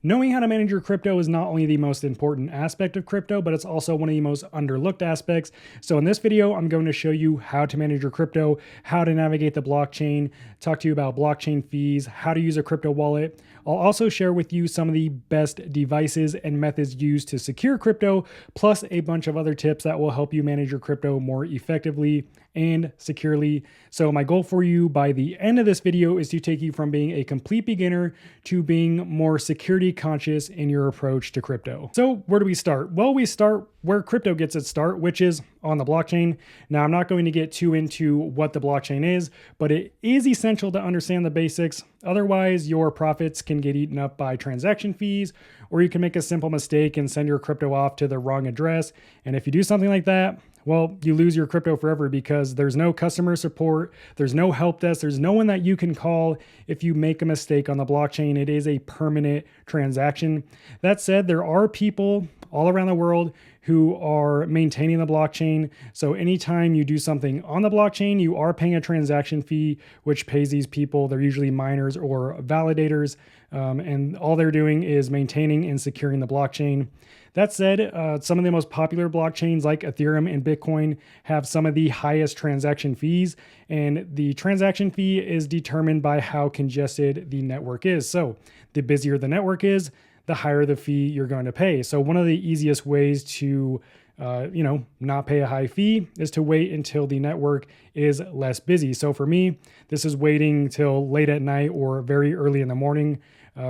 Knowing how to manage your crypto is not only the most important aspect of crypto, but it's also one of the most underlooked aspects. So in this video, I'm going to show you how to manage your crypto, how to navigate the blockchain, talk to you about blockchain fees, how to use a crypto wallet. I'll also share with you some of the best devices and methods used to secure crypto, plus a bunch of other tips that will help you manage your crypto more effectively and securely. So my goal for you by the end of this video is to take you from being a complete beginner to being more security conscious in your approach to crypto. So where do we start? Well, we start where crypto gets its start, which is on the blockchain. Now, I'm not going to get too into what the blockchain is, but it is essential to understand the basics. Otherwise, your profits can get eaten up by transaction fees, or you can make a simple mistake and send your crypto off to the wrong address. And if you do something like that, well, you lose your crypto forever because there's no customer support, there's no help desk, there's no one that you can call if you make a mistake on the blockchain. It is a permanent transaction. That said, there are people all around the world who are maintaining the blockchain. So anytime you do something on the blockchain, you are paying a transaction fee, which pays these people. They're usually miners or validators, and all they're doing is maintaining and securing the blockchain. That said, some of the most popular blockchains like Ethereum and Bitcoin have some of the highest transaction fees, and the transaction fee is determined by how congested the network is. So the busier the network is, the higher the fee you're going to pay. So one of the easiest ways to not pay a high fee is to wait until the network is less busy. So for me, this is waiting till late at night or very early in the morning.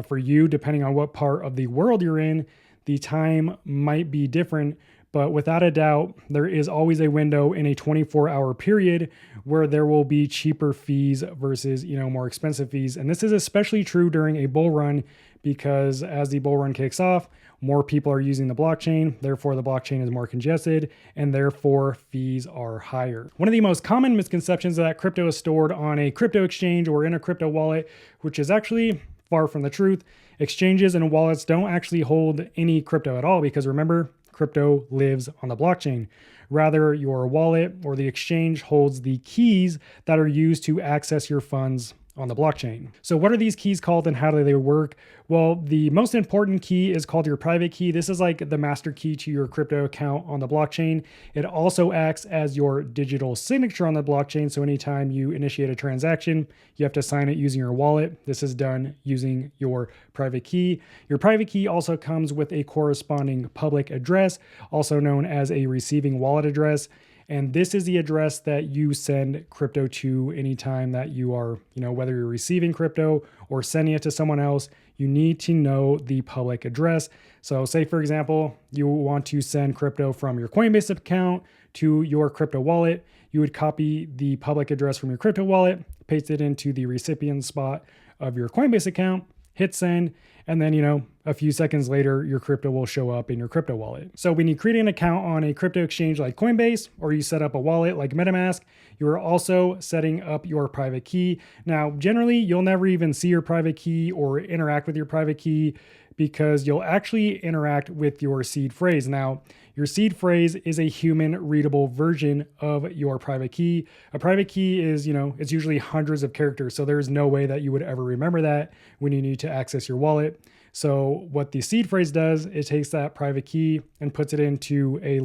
For you, depending on what part of the world you're in, the time might be different, but without a doubt, there is always a window in a 24-hour period where there will be cheaper fees versus, more expensive fees. And this is especially true during a bull run because as the bull run kicks off, more people are using the blockchain, therefore the blockchain is more congested, and therefore fees are higher. One of the most common misconceptions is that crypto is stored on a crypto exchange or in a crypto wallet, which is actually far from the truth. Exchanges and wallets don't actually hold any crypto at all because remember, crypto lives on the blockchain. Rather, your wallet or the exchange holds the keys that are used to access your funds on the blockchain. So what are these keys called and how do they work? Well, the most important key is called your private key. This is like the master key to your crypto account on the blockchain. It also acts as your digital signature on the blockchain. So anytime you initiate a transaction, you have to sign it using your wallet. This is done using your private key. Your private key also comes with a corresponding public address, also known as a receiving wallet address. And this is the address that you send crypto to anytime that you are, whether you're receiving crypto or sending it to someone else, you need to know the public address. So say, for example, you want to send crypto from your Coinbase account to your crypto wallet. You would copy the public address from your crypto wallet, paste it into the recipient spot of your Coinbase account, hit send, and then, a few seconds later, your crypto will show up in your crypto wallet. So when you create an account on a crypto exchange like Coinbase, or you set up a wallet like MetaMask, you are also setting up your private key. Now, generally, you'll never even see your private key or interact with your private key because you'll actually interact with your seed phrase. Now, your seed phrase is a human readable version of your private key. A private key is, it's usually hundreds of characters. So there's no way that you would ever remember that when you need to access your wallet. So what the seed phrase does, it takes that private key and puts it into a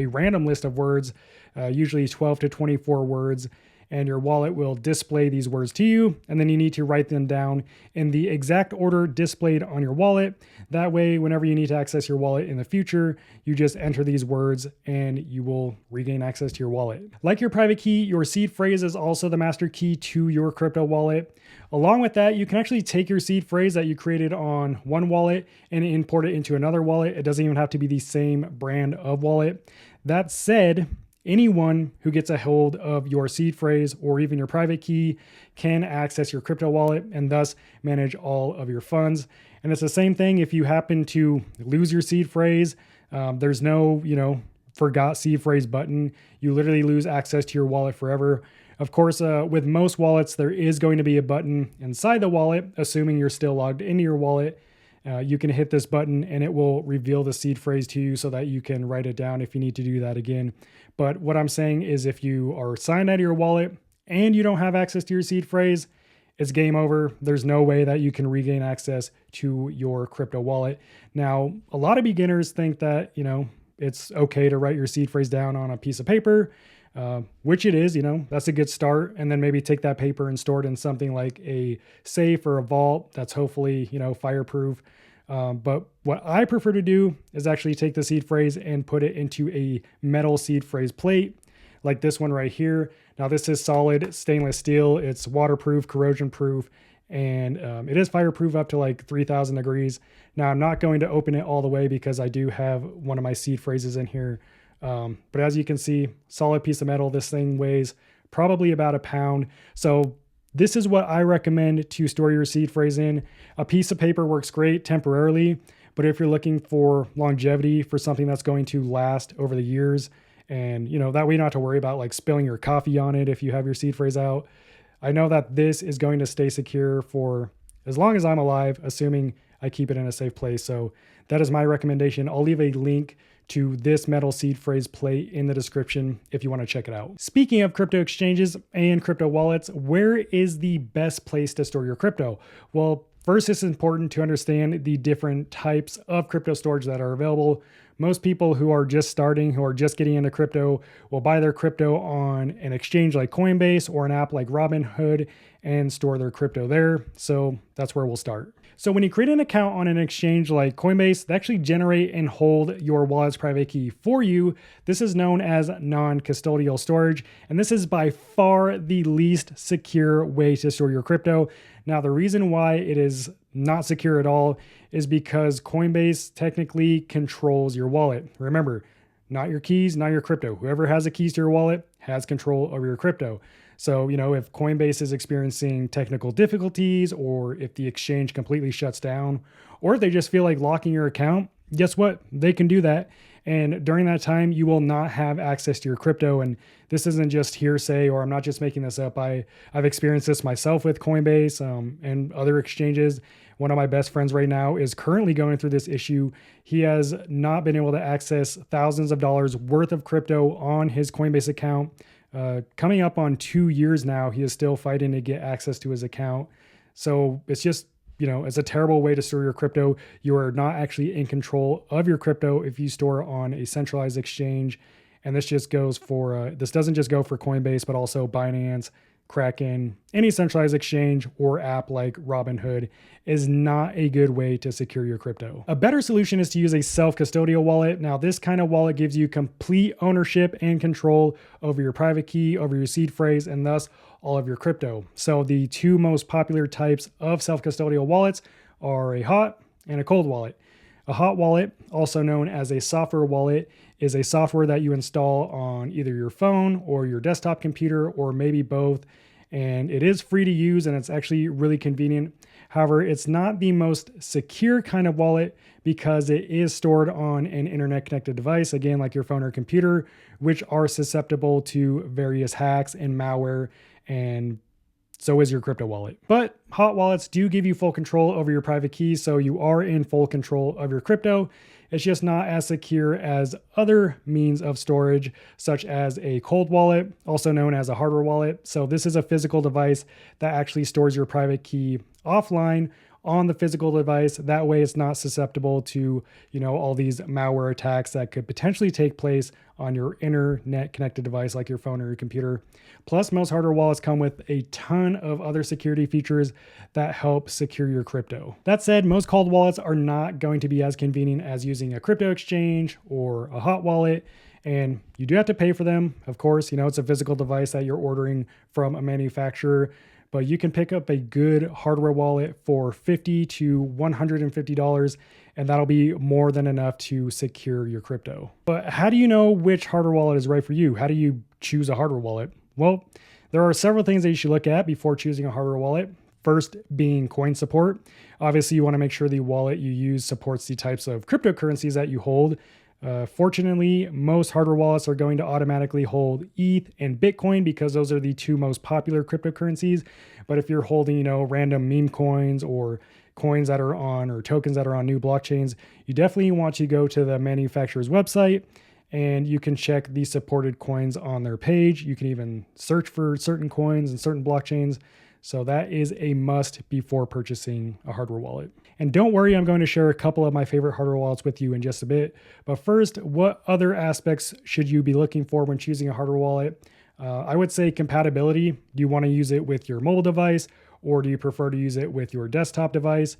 random list of words, usually 12 to 24 words, and your wallet will display these words to you, and then you need to write them down in the exact order displayed on your wallet. That way, whenever you need to access your wallet in the future, you just enter these words and you will regain access to your wallet. Like your private key, your seed phrase is also the master key to your crypto wallet. Along with that, you can actually take your seed phrase that you created on one wallet and import it into another wallet. It doesn't even have to be the same brand of wallet. That said, anyone who gets a hold of your seed phrase or even your private key can access your crypto wallet and thus manage all of your funds. And it's the same thing if you happen to lose your seed phrase. There's no, forgot seed phrase button. You literally lose access to your wallet forever. Of course, with most wallets, there is going to be a button inside the wallet, assuming you're still logged into your wallet. You can hit this button and it will reveal the seed phrase to you so that you can write it down if you need to do that again. But what I'm saying is if you are signed out of your wallet and you don't have access to your seed phrase, it's game over. There's no way that you can regain access to your crypto wallet. Now, a lot of beginners think that, it's okay to write your seed phrase down on a piece of paper, which it is, that's a good start. And then maybe take that paper and store it in something like a safe or a vault that's hopefully, fireproof. But what I prefer to do is actually take the seed phrase and put it into a metal seed phrase plate like this one right here. Now this is solid stainless steel. It's waterproof, corrosion proof, and it is fireproof up to like 3,000 degrees. Now I'm not going to open it all the way because I do have one of my seed phrases in here. But as you can see, solid piece of metal. This thing weighs probably about a pound. So this is what I recommend to store your seed phrase in. A piece of paper works great temporarily, but if you're looking for longevity, for something that's going to last over the years, and that way you don't have to worry about like spilling your coffee on it if you have your seed phrase out. I know that this is going to stay secure for as long as I'm alive, assuming I keep it in a safe place. So that is my recommendation. I'll leave a link to this metal seed phrase plate in the description if you want to check it out. Speaking of crypto exchanges and crypto wallets, where is the best place to store your crypto? Well, first, it's important to understand the different types of crypto storage that are available. Most people who are just starting, who are just getting into crypto, will buy their crypto on an exchange like Coinbase or an app like Robinhood and store their crypto there. So that's where we'll start. So when you create an account on an exchange like Coinbase, they actually generate and hold your wallet's private key for you. This is known as non-custodial storage, and this is by far the least secure way to store your crypto. Now, the reason why it is not secure at all is because Coinbase technically controls your wallet. Remember, not your keys, not your crypto. Whoever has the keys to your wallet has control over your crypto. So, if Coinbase is experiencing technical difficulties, or if the exchange completely shuts down, or if they just feel like locking your account, guess what? They can do that. And during that time, you will not have access to your crypto. And this isn't just hearsay, or I'm not just making this up. I've experienced this myself with Coinbase and other exchanges. One of my best friends right now is currently going through this issue. He has not been able to access thousands of dollars worth of crypto on his Coinbase account. Coming up on 2 years now, he is still fighting to get access to his account. So it's just, it's a terrible way to store your crypto. You are not actually in control of your crypto if you store on a centralized exchange. And this just goes for, this doesn't just go for Coinbase, but also Binance, Kraken, any centralized exchange or app like Robinhood is not a good way to secure your crypto. A better solution is to use a self-custodial wallet. Now, this kind of wallet gives you complete ownership and control over your private key, over your seed phrase, and thus all of your crypto. So the two most popular types of self-custodial wallets are a hot and a cold wallet. A hot wallet, also known as a software wallet, is a software that you install on either your phone or your desktop computer, or maybe both. And it is free to use, and it's actually really convenient. However, it's not the most secure kind of wallet because it is stored on an internet connected device, again, like your phone or computer, which are susceptible to various hacks and malware, and so is your crypto wallet. But hot wallets do give you full control over your private keys, so you are in full control of your crypto. It's just not as secure as other means of storage, such as a cold wallet, also known as a hardware wallet. So this is a physical device that actually stores your private key offline on the physical device. That way it's not susceptible to, all these malware attacks that could potentially take place on your internet connected device like your phone or your computer. Plus, most hardware wallets come with a ton of other security features that help secure your crypto. That said, most cold wallets are not going to be as convenient as using a crypto exchange or a hot wallet. And you do have to pay for them. Of course, it's a physical device that you're ordering from a manufacturer, but you can pick up a good hardware wallet for $50 to $150, and that'll be more than enough to secure your crypto. But how do you know which hardware wallet is right for you? How do you choose a hardware wallet? Well, there are several things that you should look at before choosing a hardware wallet. First being coin support. Obviously, you want to make sure the wallet you use supports the types of cryptocurrencies that you hold. Fortunately, most hardware wallets are going to automatically hold ETH and Bitcoin because those are the two most popular cryptocurrencies. But if you're holding, random meme coins or coins that are on, or tokens that are on new blockchains, you definitely want to go to the manufacturer's website and you can check the supported coins on their page. You can even search for certain coins and certain blockchains. So that is a must before purchasing a hardware wallet. And don't worry, I'm going to share a couple of my favorite hardware wallets with you in just a bit. But first, what other aspects should you be looking for when choosing a hardware wallet? I would say compatibility. Do you want to use it with your mobile device, or do you prefer to use it with your desktop device?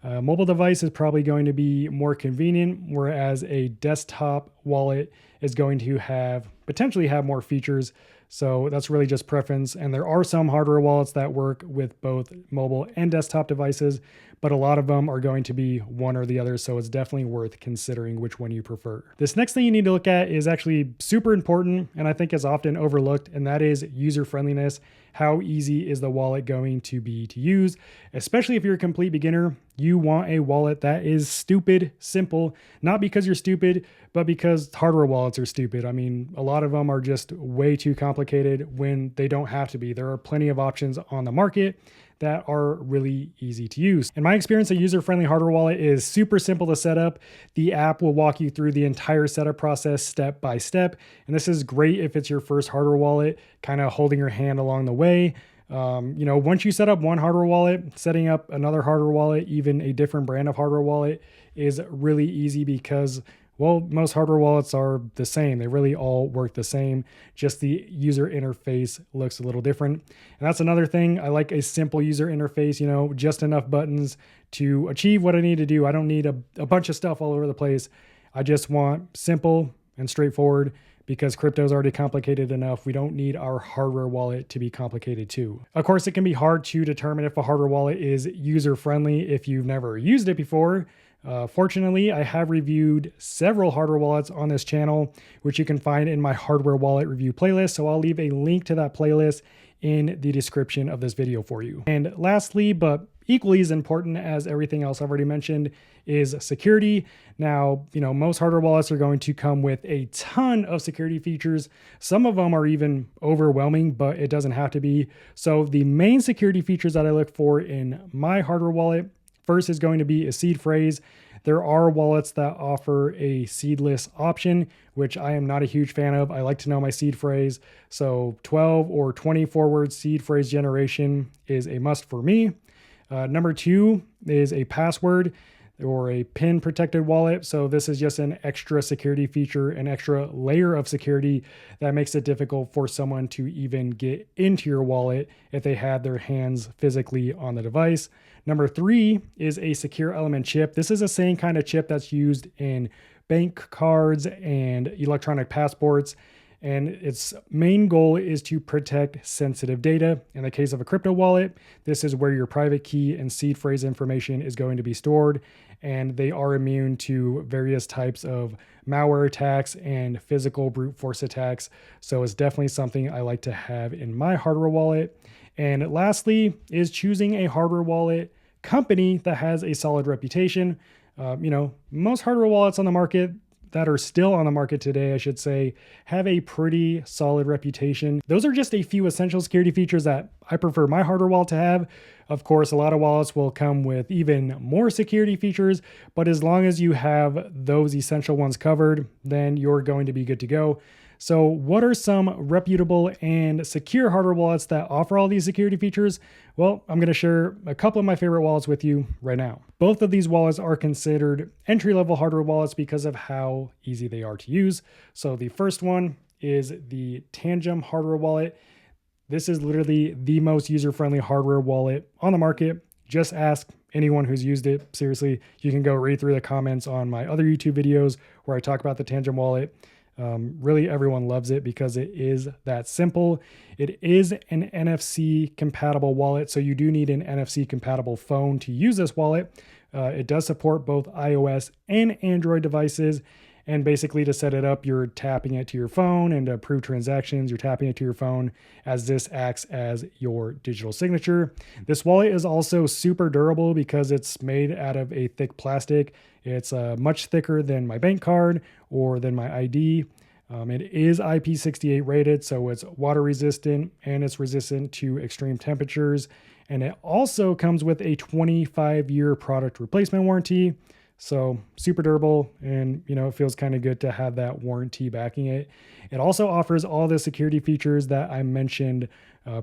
Mobile device is probably going to be more convenient, whereas a desktop wallet is going to potentially have more features. So that's really just preference. And there are some hardware wallets that work with both mobile and desktop devices, but a lot of them are going to be one or the other. So it's definitely worth considering which one you prefer. This next thing you need to look at is actually super important, and I think is often overlooked, and that is user friendliness. How easy is the wallet going to be to use? Especially if you're a complete beginner, you want a wallet that is stupid simple, not because you're stupid, but because hardware wallets are stupid. I mean, a lot of them are just way too complicated when they don't have to be. There are plenty of options on the market that are really easy to use. In my experience, a user-friendly hardware wallet is super simple to set up. The app will walk you through the entire setup process step by step. And this is great if it's your first hardware wallet, kind of holding your hand along the way. Once you set up one hardware wallet, setting up another hardware wallet, even a different brand of hardware wallet, is really easy because, well, most hardware wallets are the same. They really all work the same. Just the user interface looks a little different. And that's another thing. I like a simple user interface, just enough buttons to achieve what I need to do. I don't need a bunch of stuff all over the place. I just want simple and straightforward, because crypto is already complicated enough. We don't need our hardware wallet to be complicated too. Of course, it can be hard to determine if a hardware wallet is user-friendly if you've never used it before. Fortunately, I have reviewed several hardware wallets on this channel, which you can find in my hardware wallet review playlist. So I'll leave a link to that playlist in the description of this video for you. And lastly, but equally as important as everything else I've already mentioned, is security. Now, most hardware wallets are going to come with a ton of security features. Some of them are even overwhelming, but it doesn't have to be. So the main security features that I look for in my hardware wallet, first is going to be a seed phrase. There are wallets that offer a seedless option, which I am not a huge fan of. I like to know my seed phrase. So 12 or 24 word seed phrase generation is a must for me. Number two is a password or a PIN protected wallet. So this is just an extra security feature, an extra layer of security that makes it difficult for someone to even get into your wallet if they had their hands physically on the device. Number three is a secure element chip. This is the same kind of chip that's used in bank cards and electronic passports. And its main goal is to protect sensitive data. In the case of a crypto wallet, this is where your private key and seed phrase information is going to be stored, and they are immune to various types of malware attacks and physical brute force attacks. So it's definitely something I like to have in my hardware wallet. And lastly is choosing a hardware wallet company that has a solid reputation. Most hardware wallets on the market, that are still on the market today, I should say, have a pretty solid reputation. Those are just a few essential security features that I prefer my hardware wallet to have. Of course, a lot of wallets will come with even more security features, but as long as you have those essential ones covered, then you're going to be good to go. So what are some reputable and secure hardware wallets that offer all these security features? Well, I'm going to share a couple of my favorite wallets with you right now. Both of these wallets are considered entry-level hardware wallets because of how easy they are to use. So the first one is the Tangem hardware wallet. This is literally the most user-friendly hardware wallet on the market. Just ask anyone who's used it. Seriously, you can go read through the comments on my other YouTube videos where I talk about the Tangem wallet. Really, everyone loves it because it is that simple. It is an NFC compatible wallet, so you do need an NFC compatible phone to use this wallet. It does support both iOS and Android devices. And basically to set it up, you're tapping it to your phone, and to approve transactions, you're tapping it to your phone, as this acts as your digital signature. This wallet is also super durable because it's made out of a thick plastic. It's much thicker than my bank card or than my ID. It is IP68 rated, so it's water resistant and it's resistant to extreme temperatures. And it also comes with a 25-year product replacement warranty. So super durable, and it feels kind of good to have that warranty backing it. It also offers all the security features that I mentioned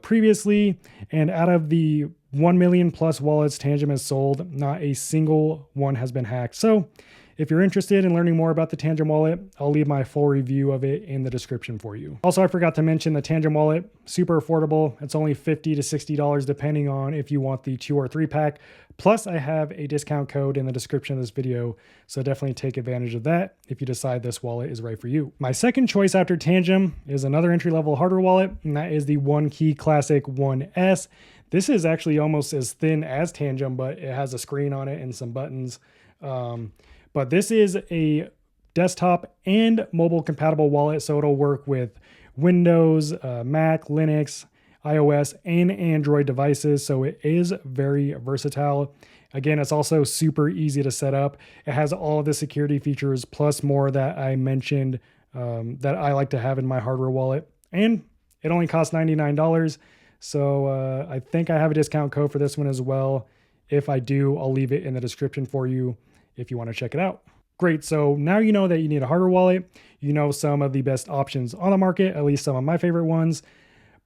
previously. And out of the 1 million plus wallets Tangem has sold, not a single one has been hacked. So if you're interested in learning more about the Tangem wallet, I'll leave my full review of it in the description for you. Also, I forgot to mention the Tangem wallet, super affordable. It's only $50 to $60 depending on if you want the 2 or 3 pack. Plus, I have a discount code in the description of this video, so definitely take advantage of that if you decide this wallet is right for you. My second choice after Tangem is another entry-level hardware wallet, and that is the OneKey Classic 1S. This is actually almost as thin as Tangem, but it has a screen on it and some buttons. But this is a desktop and mobile compatible wallet, so it'll work with Windows, Mac, Linux, iOS, and Android devices. So it is very versatile. Again, it's also super easy to set up. It has all of the security features plus more that I mentioned that I like to have in my hardware wallet. And it only costs $99. So I think I have a discount code for this one as well. If I do, I'll leave it in the description for you if you want to check it out. Great, so now you know that you need a hardware wallet. You know some of the best options on the market, at least some of my favorite ones.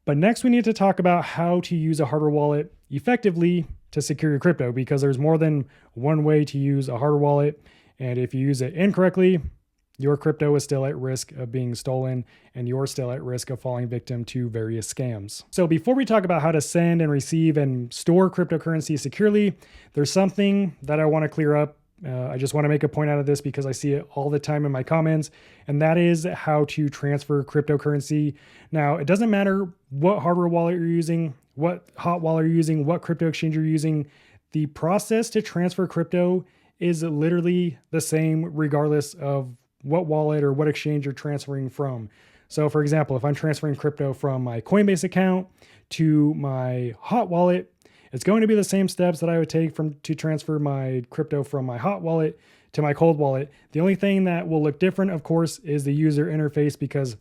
But next we need to talk about how to use a hardware wallet effectively to secure your crypto, because there's more than one way to use a hardware wallet. And if you use it incorrectly, your crypto is still at risk of being stolen, and you're still at risk of falling victim to various scams. So before we talk about how to send and receive and store cryptocurrency securely, there's something that I want to clear up. I just want to make a point out of this because I see it all the time in my comments, and that is how to transfer cryptocurrency. Now, it doesn't matter what hardware wallet you're using, what hot wallet you're using, what crypto exchange you're using. The process to transfer crypto is literally the same regardless of what wallet or what exchange you're transferring from. So for example, if I'm transferring crypto from my Coinbase account to my hot wallet, it's going to be the same steps that I would take to transfer my crypto from my hot wallet to my cold wallet. The only thing that will look different, of course, is the user interface, because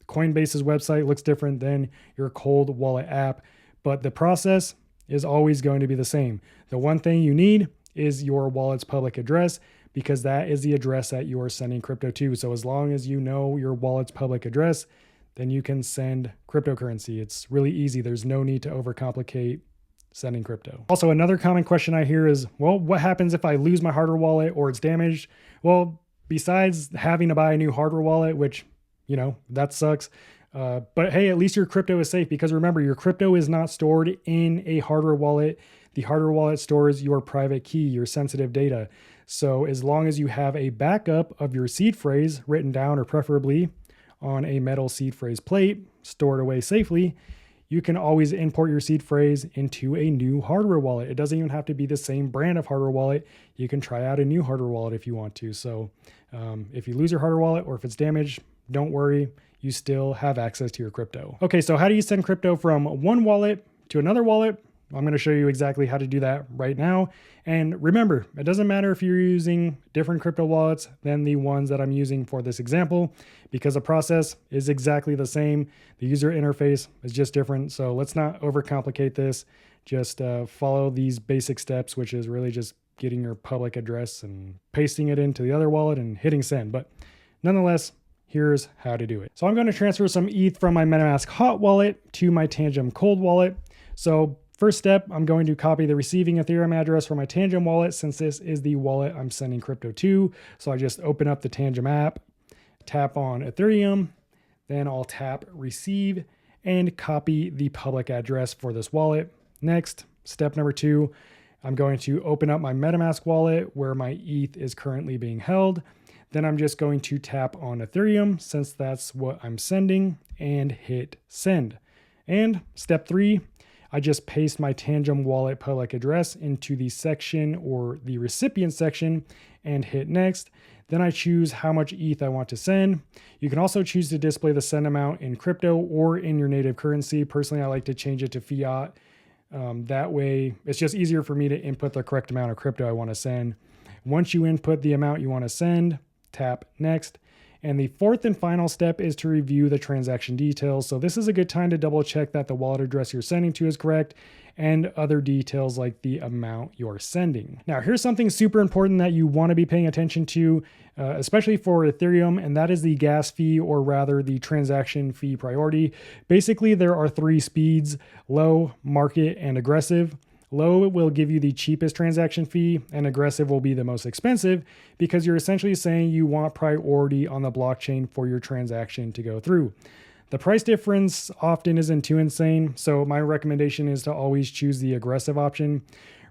Coinbase's website looks different than your cold wallet app, but the process is always going to be the same. The one thing you need is your wallet's public address, because that is the address that you are sending crypto to. So as long as you know your wallet's public address, then you can send cryptocurrency. It's really easy. There's no need to overcomplicate sending crypto. Also, another common question I hear is, well, what happens if I lose my hardware wallet or it's damaged? Well, besides having to buy a new hardware wallet, which, that sucks. But hey, at least your crypto is safe, because remember, your crypto is not stored in a hardware wallet. The hardware wallet stores your private key, your sensitive data. So as long as you have a backup of your seed phrase written down, or preferably on a metal seed phrase plate, stored away safely, you can always import your seed phrase into a new hardware wallet. It doesn't even have to be the same brand of hardware wallet. You can try out a new hardware wallet if you want to. So if you lose your hardware wallet or if it's damaged, don't worry, you still have access to your crypto. Okay, so how do you send crypto from one wallet to another wallet? I'm going to show you exactly how to do that right now. And remember, it doesn't matter if you're using different crypto wallets than the ones that I'm using for this example, because the process is exactly the same. The user interface is just different. So let's not overcomplicate this. Just follow these basic steps, which is really just getting your public address and pasting it into the other wallet and hitting send. But nonetheless, here's how to do it. So I'm going to transfer some ETH from my MetaMask hot wallet to my Tangem cold wallet. So first step, I'm going to copy the receiving Ethereum address for my Tangem wallet, since this is the wallet I'm sending crypto to. So I just open up the Tangem app, tap on Ethereum, then I'll tap receive and copy the public address for this wallet. Next, step number 2, I'm going to open up my MetaMask wallet where my ETH is currently being held. Then I'm just going to tap on Ethereum, since that's what I'm sending, and hit send. And step 3, I just paste my Tangem wallet public address into the section or the recipient section and hit next. Then I choose how much ETH I want to send. You can also choose to display the send amount in crypto or in your native currency. Personally, I like to change it to fiat. That way, it's just easier for me to input the correct amount of crypto I want to send. Once you input the amount you want to send, tap next. And the fourth and final step is to review the transaction details. So this is a good time to double check that the wallet address you're sending to is correct and other details like the amount you're sending. Now, here's something super important that you want to be paying attention to, especially for Ethereum, and that is the gas fee, or rather the transaction fee priority. Basically, there are three speeds: low, market, and aggressive. Low will give you the cheapest transaction fee, and aggressive will be the most expensive, because you're essentially saying you want priority on the blockchain for your transaction to go through. The price difference often isn't too insane, so my recommendation is to always choose the aggressive option.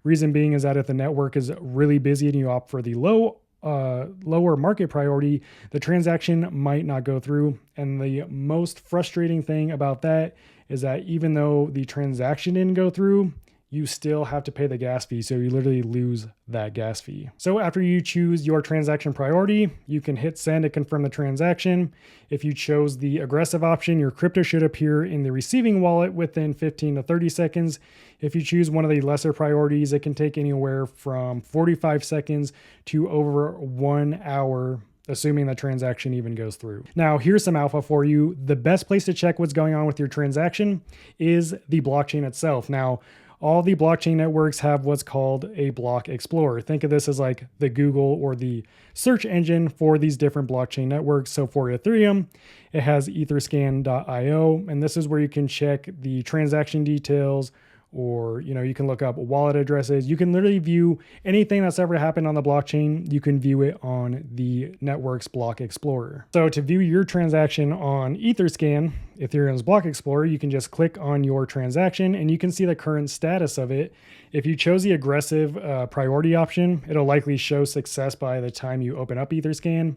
Reason being is that if the network is really busy and you opt for the lower market priority, the transaction might not go through. And the most frustrating thing about that is that even though the transaction didn't go through, you still have to pay the gas fee. So you literally lose that gas fee. So after you choose your transaction priority, you can hit send to confirm the transaction. If you chose the aggressive option, your crypto should appear in the receiving wallet within 15 to 30 seconds. If you choose one of the lesser priorities, it can take anywhere from 45 seconds to over 1 hour, assuming the transaction even goes through. Now, here's some alpha for you. The best place to check what's going on with your transaction is the blockchain itself. Now, all the blockchain networks have what's called a block explorer. Think of this as like the Google or the search engine for these different blockchain networks. So for Ethereum, it has etherscan.io, and this is where you can check the transaction details, or you can look up wallet addresses. You can literally view anything that's ever happened on the blockchain. You can view it on the network's block explorer. So to view your transaction on Etherscan, Ethereum's block explorer, you can just click on your transaction and you can see the current status of it. If you chose the aggressive priority option, it'll likely show success by the time you open up Etherscan.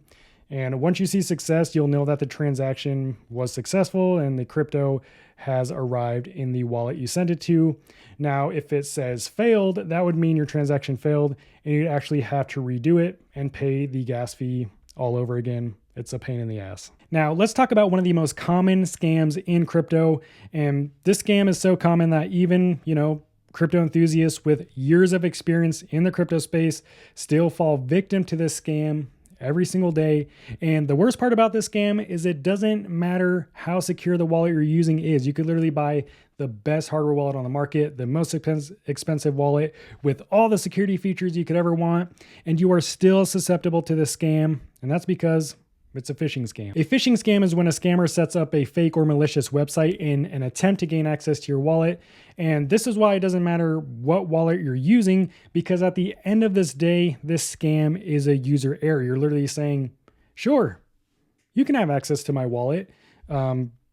And once you see success, you'll know that the transaction was successful and the crypto has arrived in the wallet you sent it to. Now, if it says failed, that would mean your transaction failed and you'd actually have to redo it and pay the gas fee all over again. It's a pain in the ass. Now, let's talk about one of the most common scams in crypto. And this scam is so common that even, crypto enthusiasts with years of experience in the crypto space still fall victim to this scam every single day. And the worst part about this scam is it doesn't matter how secure the wallet you're using is. You could literally buy the best hardware wallet on the market, the most expensive wallet with all the security features you could ever want, and you are still susceptible to this scam. And that's because it's a phishing scam. A phishing scam is when a scammer sets up a fake or malicious website in an attempt to gain access to your wallet. And this is why it doesn't matter what wallet you're using, because at the end of this day, this scam is a user error. You're literally saying, sure, you can have access to my wallet.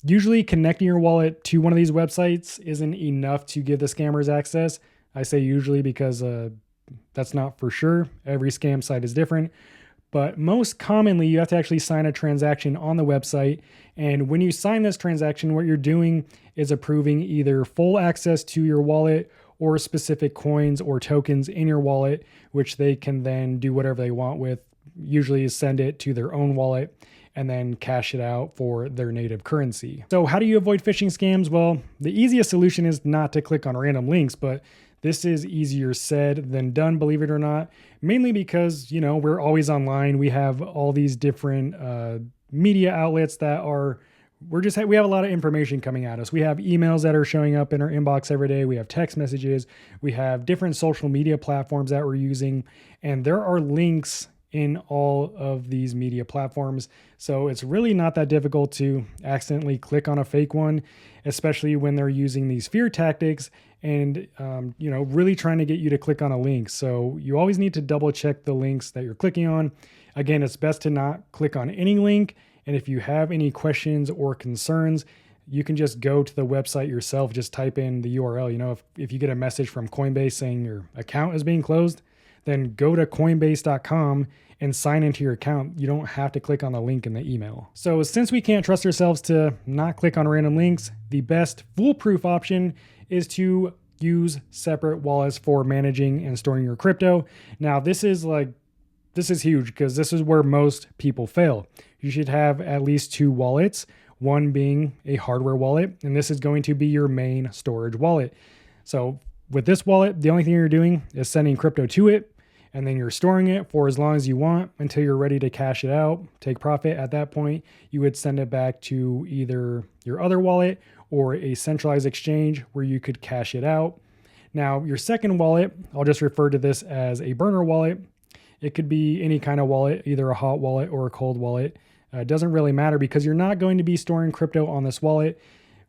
Usually connecting your wallet to one of these websites isn't enough to give the scammers access. I say usually because that's not for sure. Every scam site is different. But most commonly, you have to actually sign a transaction on the website. And when you sign this transaction, what you're doing is approving either full access to your wallet or specific coins or tokens in your wallet, which they can then do whatever they want with, usually send it to their own wallet and then cash it out for their native currency. So how do you avoid phishing scams? Well, the easiest solution is not to click on random links, but this is easier said than done, believe it or not, mainly because, we're always online. We have all these different media outlets that we have a lot of information coming at us. We have emails that are showing up in our inbox every day. We have text messages. We have different social media platforms that we're using, and there are links in all of these media platforms. So it's really not that difficult to accidentally click on a fake one, especially when they're using these fear tactics and, really trying to get you to click on a link. So you always need to double check the links that you're clicking on. Again, it's best to not click on any link. And if you have any questions or concerns, you can just go to the website yourself, just type in the URL. If you get a message from Coinbase saying your account is being closed, then go to coinbase.com and sign into your account. You don't have to click on the link in the email. So since we can't trust ourselves to not click on random links, the best foolproof option is to use separate wallets for managing and storing your crypto. Now, this is huge because this is where most people fail. You should have at least two wallets, one being a hardware wallet, and this is going to be your main storage wallet. So with this wallet, the only thing you're doing is sending crypto to it, and then you're storing it for as long as you want until you're ready to cash it out, take profit. At that point, you would send it back to either your other wallet or a centralized exchange where you could cash it out. Now, your second wallet, I'll just refer to this as a burner wallet. It could be any kind of wallet, either a hot wallet or a cold wallet. It doesn't really matter because you're not going to be storing crypto on this wallet.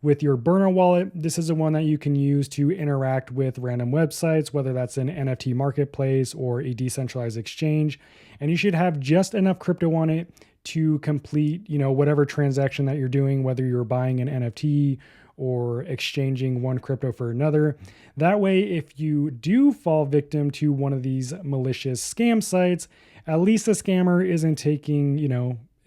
With your burner wallet, this is the one that you can use to interact with random websites, whether that's an NFT marketplace or a decentralized exchange. And you should have just enough crypto on it to complete, whatever transaction that you're doing, whether you're buying an NFT or exchanging one crypto for another. That way, if you do fall victim to one of these malicious scam sites, at least the scammer isn't taking,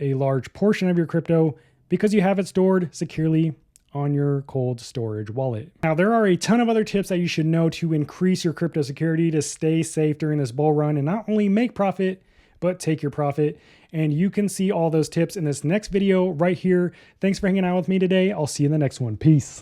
a large portion of your crypto because you have it stored securely on your cold storage wallet. Now, there are a ton of other tips that you should know to increase your crypto security to stay safe during this bull run and not only make profit, but take your profit. And you can see all those tips in this next video right here. Thanks for hanging out with me today. I'll see you in the next one. Peace.